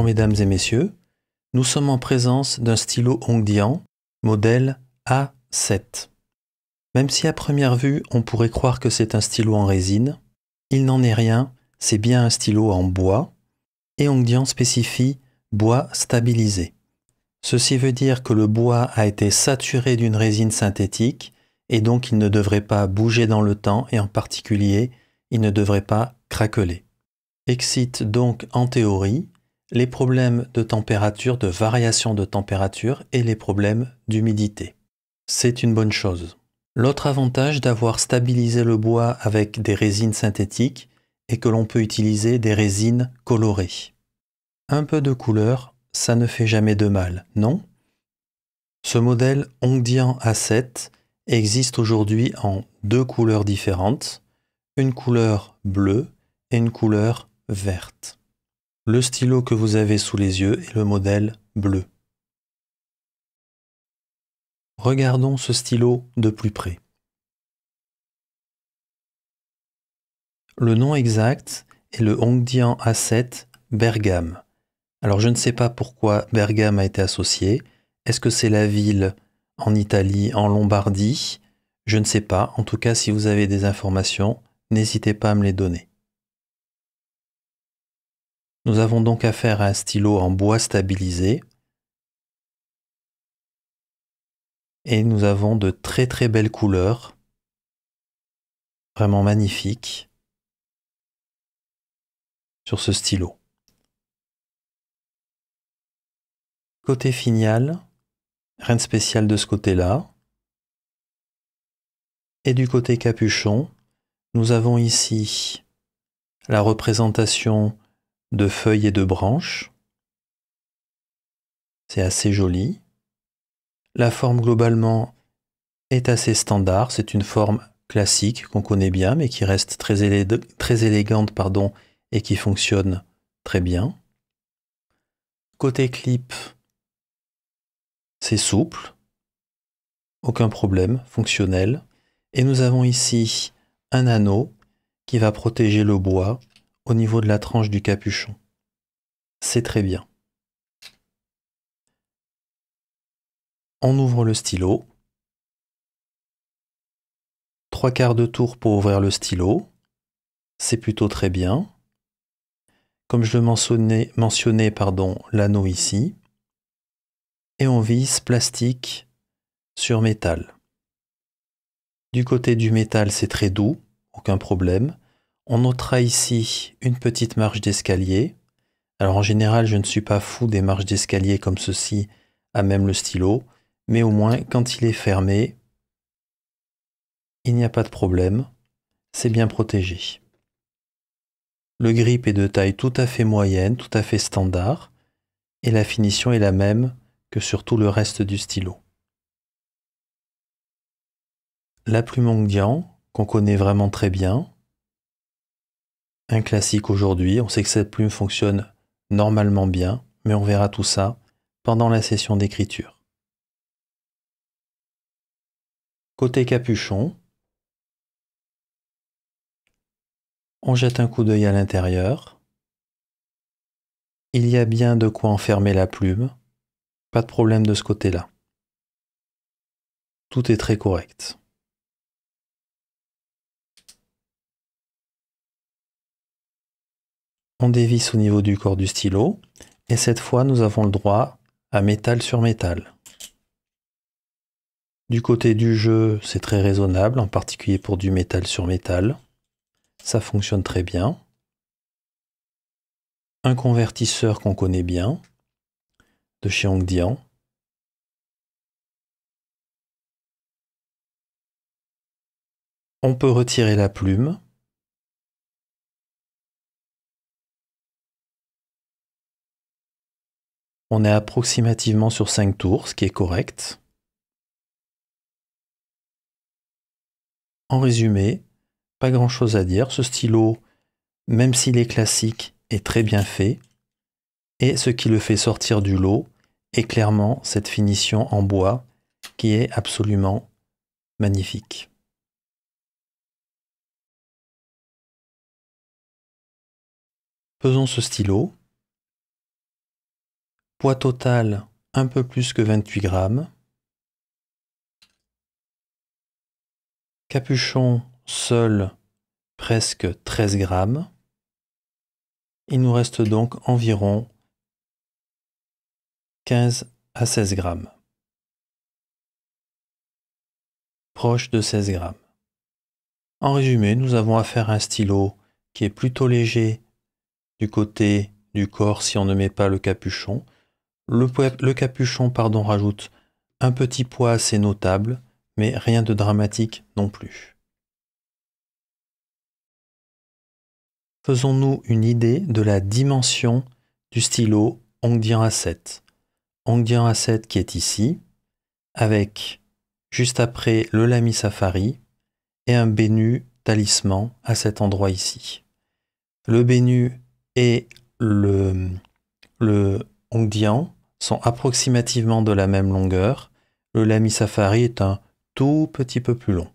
Bonjour mesdames et messieurs, nous sommes en présence d'un stylo Hongdian modèle A7. Même si à première vue on pourrait croire que c'est un stylo en résine, il n'en est rien, c'est bien un stylo en bois et Hongdian spécifie bois stabilisé. Ceci veut dire que le bois a été saturé d'une résine synthétique et donc il ne devrait pas bouger dans le temps et en particulier il ne devrait pas craqueler. Excite donc en théorie les problèmes de température, de variation de température et les problèmes d'humidité. C'est une bonne chose. L'autre avantage d'avoir stabilisé le bois avec des résines synthétiques est que l'on peut utiliser des résines colorées. Un peu de couleur, ça ne fait jamais de mal, non? Ce modèle Hongdian A7 existe aujourd'hui en deux couleurs différentes, une couleur bleue et une couleur verte. Le stylo que vous avez sous les yeux est le modèle bleu. Regardons ce stylo de plus près. Le nom exact est le Hongdian A7 Bergame. Alors je ne sais pas pourquoi Bergame a été associé. Est-ce que c'est la ville en Italie, en Lombardie? Je ne sais pas. En tout cas, si vous avez des informations, n'hésitez pas à me les donner. Nous avons donc affaire à un stylo en bois stabilisé. Et nous avons de très très belles couleurs. Vraiment magnifiques sur ce stylo. Côté finial, rien de spécial de ce côté-là. Et du côté capuchon, nous avons ici la représentation de feuilles et de branches. C'est assez joli. La forme globalement est assez standard. C'est une forme classique qu'on connaît bien, mais qui reste très élégante et qui fonctionne très bien. Côté clip, c'est souple, aucun problème, fonctionnel. Et nous avons ici un anneau qui va protéger le bois au niveau de la tranche du capuchon. C'est très bien. On ouvre le stylo. 3/4 de tour pour ouvrir le stylo. C'est plutôt très bien. Comme je le mentionnais, l'anneau ici. Et on visse plastique sur métal. Du côté du métal, c'est très doux, aucun problème. On notera ici une petite marche d'escalier. Alors en général, je ne suis pas fou des marches d'escalier comme ceci à même le stylo, mais au moins quand il est fermé, il n'y a pas de problème, c'est bien protégé. Le grip est de taille tout à fait moyenne, tout à fait standard, et la finition est la même que sur tout le reste du stylo. La plume Hongdian, qu'on connaît vraiment très bien, un classique aujourd'hui, on sait que cette plume fonctionne normalement bien, mais on verra tout ça pendant la session d'écriture. Côté capuchon, on jette un coup d'œil à l'intérieur. Il y a bien de quoi enfermer la plume, pas de problème de ce côté-là. Tout est très correct. On dévisse au niveau du corps du stylo, et cette fois nous avons le droit à métal sur métal. Du côté du jeu, c'est très raisonnable, en particulier pour du métal sur métal. Ça fonctionne très bien. Un convertisseur qu'on connaît bien, de chez Hongdian. On peut retirer la plume. On est approximativement sur 5 tours, ce qui est correct. En résumé, pas grand chose à dire. Ce stylo, même s'il est classique, est très bien fait. Et ce qui le fait sortir du lot est clairement cette finition en bois qui est absolument magnifique. Pesons ce stylo. Poids total un peu plus que 28 grammes. Capuchon seul presque 13 grammes. Il nous reste donc environ 15 à 16 grammes. Proche de 16 grammes. En résumé, nous avons affaire à un stylo qui est plutôt léger du côté du corps si on ne met pas le capuchon. Le capuchon rajoute un petit poids assez notable, mais rien de dramatique non plus. Faisons-nous une idée de la dimension du stylo Hongdian A7. Hongdian A7 qui est ici, avec juste après le Lamy Safari et un Benu talisman à cet endroit ici. Le Benu et le Hongdian sont approximativement de la même longueur. Le Lamy Safari est un tout petit peu plus long.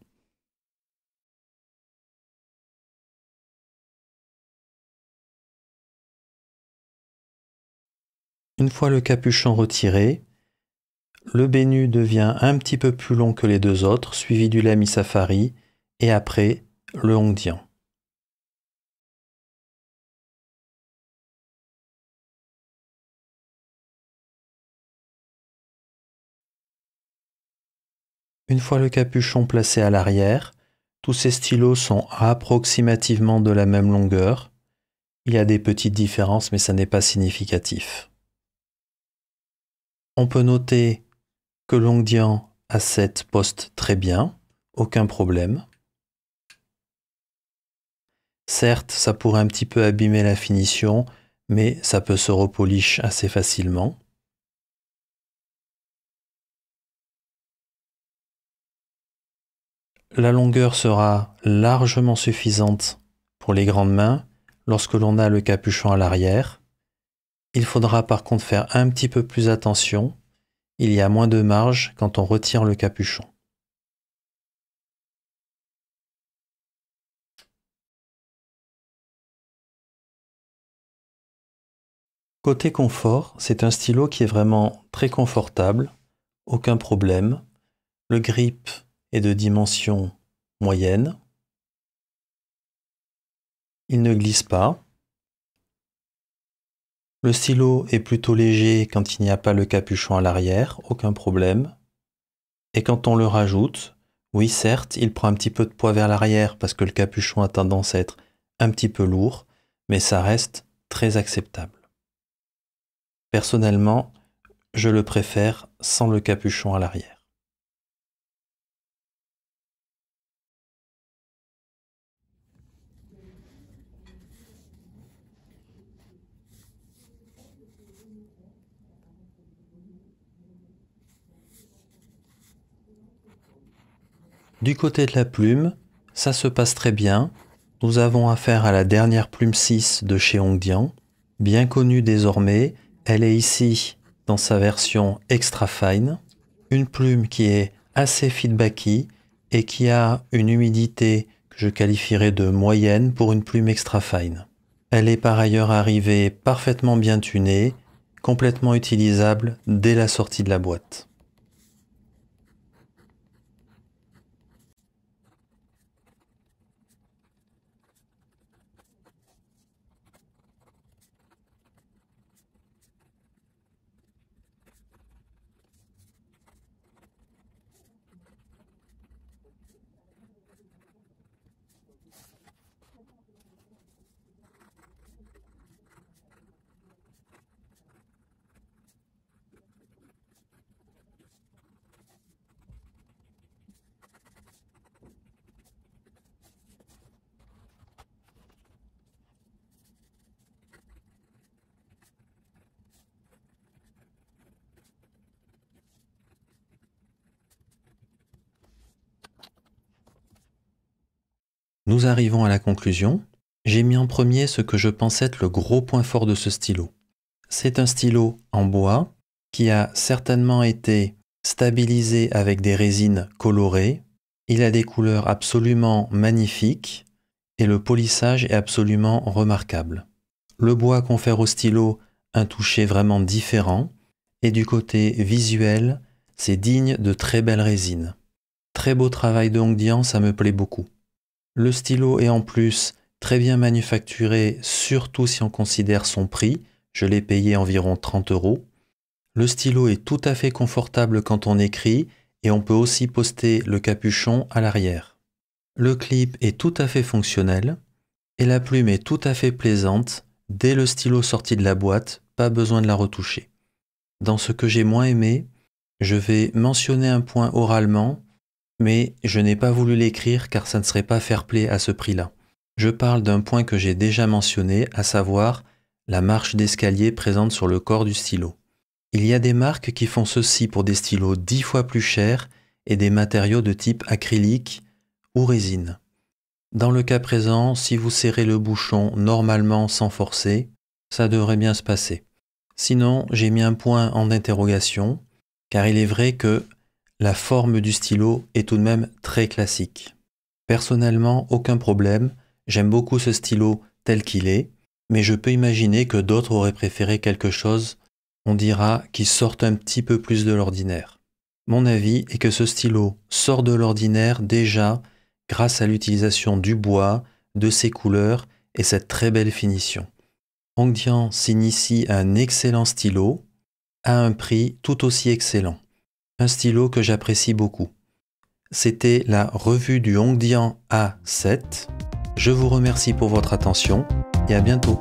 Une fois le capuchon retiré, le Benu devient un petit peu plus long que les deux autres, suivi du Lamy Safari et après le Hongdian. Une fois le capuchon placé à l'arrière, tous ces stylos sont approximativement de la même longueur. Il y a des petites différences, mais ça n'est pas significatif. On peut noter que l'Hongdian A7 poste très bien, aucun problème. Certes, ça pourrait un petit peu abîmer la finition, mais ça peut se repolish assez facilement. La longueur sera largement suffisante pour les grandes mains lorsque l'on a le capuchon à l'arrière. Il faudra par contre faire un petit peu plus attention. Il y a moins de marge quand on retire le capuchon. Côté confort, c'est un stylo qui est vraiment très confortable, aucun problème. Le grip est de dimension moyenne. Il ne glisse pas. Le stylo est plutôt léger quand il n'y a pas le capuchon à l'arrière, aucun problème. Et quand on le rajoute, oui certes, il prend un petit peu de poids vers l'arrière parce que le capuchon a tendance à être un petit peu lourd, mais ça reste très acceptable. Personnellement, je le préfère sans le capuchon à l'arrière. Du côté de la plume, ça se passe très bien. Nous avons affaire à la dernière plume 6 de chez Hongdian, bien connue désormais. Elle est ici dans sa version extra fine, une plume qui est assez feedbacky et qui a une humidité que je qualifierais de moyenne pour une plume extra fine. Elle est par ailleurs arrivée parfaitement bien tunée, complètement utilisable dès la sortie de la boîte. Nous arrivons à la conclusion. J'ai mis en premier ce que je pense être le gros point fort de ce stylo. C'est un stylo en bois qui a certainement été stabilisé avec des résines colorées. Il a des couleurs absolument magnifiques et le polissage est absolument remarquable. Le bois confère au stylo un toucher vraiment différent. et du côté visuel, c'est digne de très belles résines. Très beau travail de Hongdian, ça me plaît beaucoup. Le stylo est en plus très bien manufacturé, surtout si on considère son prix. Je l'ai payé environ 30 €. Le stylo est tout à fait confortable quand on écrit et on peut aussi poster le capuchon à l'arrière. Le clip est tout à fait fonctionnel et la plume est tout à fait plaisante. Dès le stylo sorti de la boîte, pas besoin de la retoucher. Dans ce que j'ai moins aimé, je vais mentionner un point oralement, mais je n'ai pas voulu l'écrire car ça ne serait pas fair-play à ce prix-là. Je parle d'un point que j'ai déjà mentionné, à savoir la marche d'escalier présente sur le corps du stylo. Il y a des marques qui font ceci pour des stylos 10 fois plus chers et des matériaux de type acrylique ou résine. Dans le cas présent, si vous serrez le bouchon normalement sans forcer, ça devrait bien se passer. Sinon, j'ai mis un point en interrogation, car il est vrai que la forme du stylo est tout de même très classique. Personnellement, aucun problème, j'aime beaucoup ce stylo tel qu'il est, mais je peux imaginer que d'autres auraient préféré quelque chose, on dira, qui sorte un petit peu plus de l'ordinaire. Mon avis est que ce stylo sort de l'ordinaire déjà grâce à l'utilisation du bois, de ses couleurs et cette très belle finition. Hongdian s'initie à un excellent stylo, à un prix tout aussi excellent. Un stylo que j'apprécie beaucoup. C'était la revue du Hongdian A7. Je vous remercie pour votre attention et à bientôt.